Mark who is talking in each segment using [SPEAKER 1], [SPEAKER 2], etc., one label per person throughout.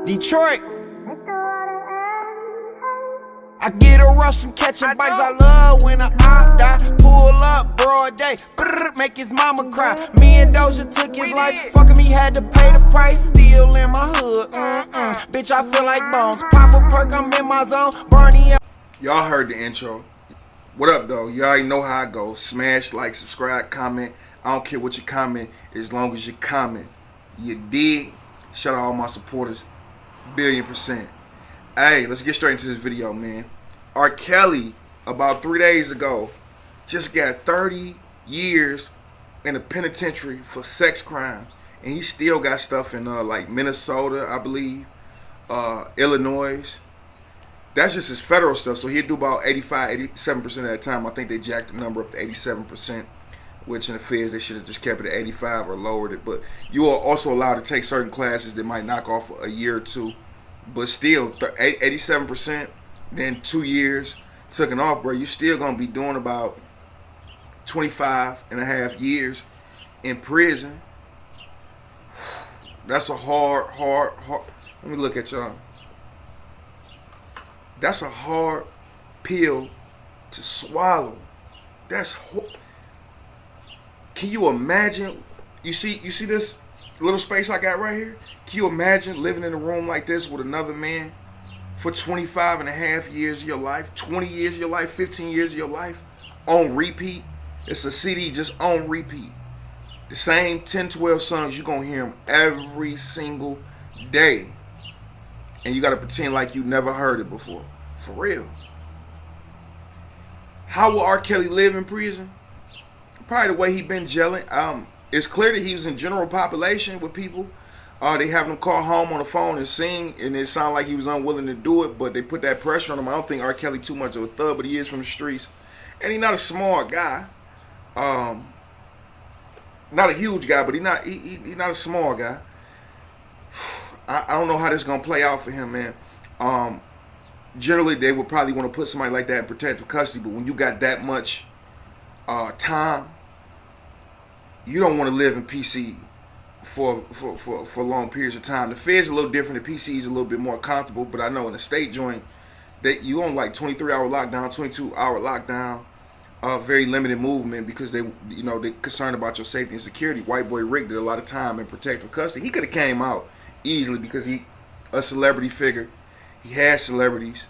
[SPEAKER 1] Detroit. I get a rush from catching bites. I love when I die. Pull up, broad day, make his mama cry. Me and Doja took his life. Fucking me, had to pay the price. Still in my hood. Bitch, I feel like bones. Pop a perk, I'm in my zone. Barney.
[SPEAKER 2] Y'all heard the intro. What up, though? You already know how I go. Smash, like, subscribe, comment. I don't care what you comment, as long as you comment. You dig? Shout out all my supporters. 1,000,000,000%. Hey, let's get straight into this video, man. R. Kelly, about 3 days ago, just got 30 years in the penitentiary for sex crimes. And he still got stuff in like Minnesota, I believe, Illinois. That's just his federal stuff. So he'd do about 85, 87% of that time. I think they jacked the number up to 87%, which in the feds they should have just kept it at 85 or lowered it. But you are also allowed to take certain classes that might knock off a year or two. But still, 87%, then 2 years taken off, bro. You're still going to be doing about 25 and a half years in prison. That's a hard. Let me look at y'all. That's a hard pill to swallow. Can you imagine? You see this little space I got right here? Can you imagine living in a room like this with another man for 25 and a half years of your life, 20 years of your life, 15 years of your life, on repeat? It's a CD just on repeat. The same 10, 12 songs, you're going to hear them every single day. And you got to pretend like you never heard it before. For real. How will R. Kelly live in prison? Probably the way he been gelling. It's clear that he was in general population with people. They have him call home on the phone and sing, and it sounded like he was unwilling to do it, but they put that pressure on him. I don't think R. Kelly too much of a thug, but he is from the streets. And he's not a smart guy. Not a huge guy, but he's not a small guy. I don't know how this is going to play out for him, man. Generally, they would probably want to put somebody like that in protective custody, but when you got that much time, you don't want to live in PC for long periods of time. The Fed's a little different. The PC is a little bit more comfortable, but I know in the state joint that you on like 23-hour lockdown, 22-hour lockdown, very limited movement because they're concerned about your safety and security. White boy Rick did a lot of time in protective custody. He could have came out easily because he a celebrity figure. He had celebrities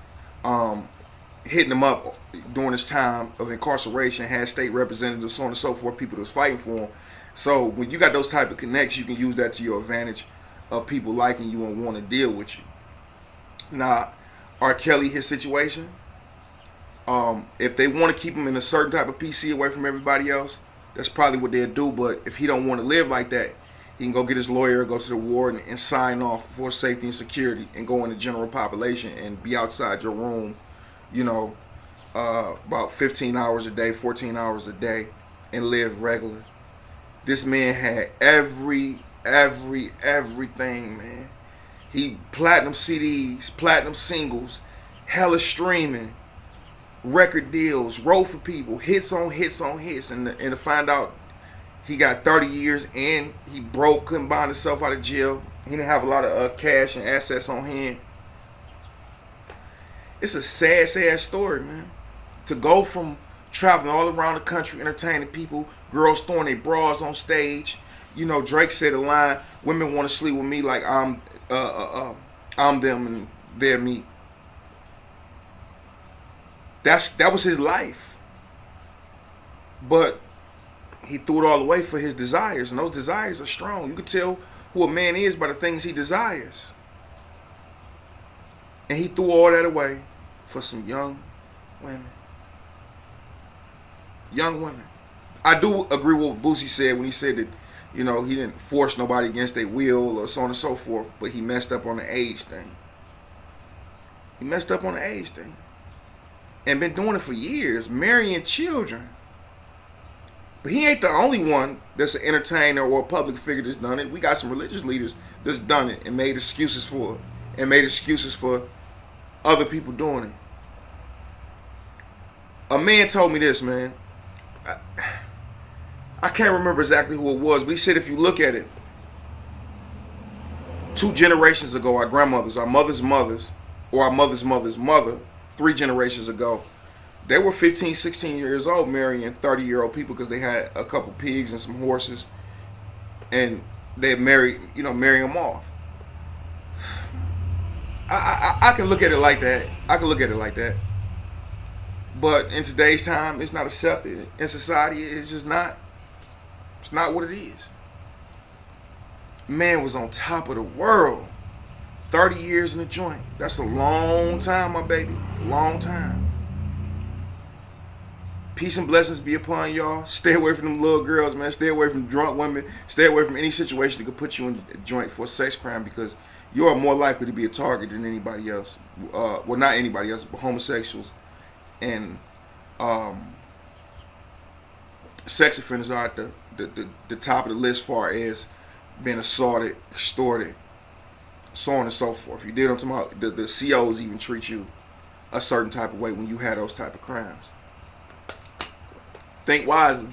[SPEAKER 2] hitting him up during his time of incarceration, had state representatives, so on and so forth, people that was fighting for him. So when you got those type of connects, you can use that to your advantage of people liking you and want to deal with you. Now, R. Kelly, his situation, if they want to keep him in a certain type of PC away from everybody else, that's probably what they'll do. But if he don't want to live like that, he can go get his lawyer, go to the warden, and sign off for safety and security and go in the general population and be outside your room, about 15 hours a day, 14 hours a day, and live regular. This man had everything, man. He platinum CDs, platinum singles, hella streaming, record deals, wrote for people, hits on hits on hits, and to find out he got 30 years and he broke, couldn't buy himself out of jail. He didn't have a lot of cash and assets on hand. It's a sad story, man. To go from traveling all around the country, entertaining people, girls throwing their bras on stage. Drake said a line, "Women want to sleep with me like I'm them and they're me." That was his life. But he threw it all away for his desires, and those desires are strong. You can tell who a man is by the things he desires. And he threw all that away for some young women. Young women. I do agree with what Boosie said when he said that, he didn't force nobody against their will or so on and so forth, but he messed up on the age thing. He messed up on the age thing. And been doing it for years, marrying children. But he ain't the only one that's an entertainer or a public figure that's done it. We got some religious leaders that's done it and made excuses for it. And made excuses for other people doing it. A man told me this, man. I can't remember exactly who it was, but he said if you look at it, 2 generations ago, our grandmothers, our mother's mothers, or our mother's mother's mother, 3 generations ago, they were 15, 16 years old marrying 30-year-old people because they had a couple pigs and some horses, and they marry them off. I can look at it like that. I can look at it like that. But in today's time, it's not accepted. In society, it's just not. It's not what it is. Man was on top of the world. 30 years in the joint. That's a long time, my baby. Long time. Peace and blessings be upon y'all. Stay away from them little girls, man. Stay away from drunk women. Stay away from any situation that could put you in a joint for a sex crime, because you are more likely to be a target than anybody else. Well, not anybody else, but homosexuals and sex offenders are at the top of the list, far as being assaulted, extorted, so on and so forth. You did on tomorrow. The COs even treat you a certain type of way when you had those type of crimes. Think wisely.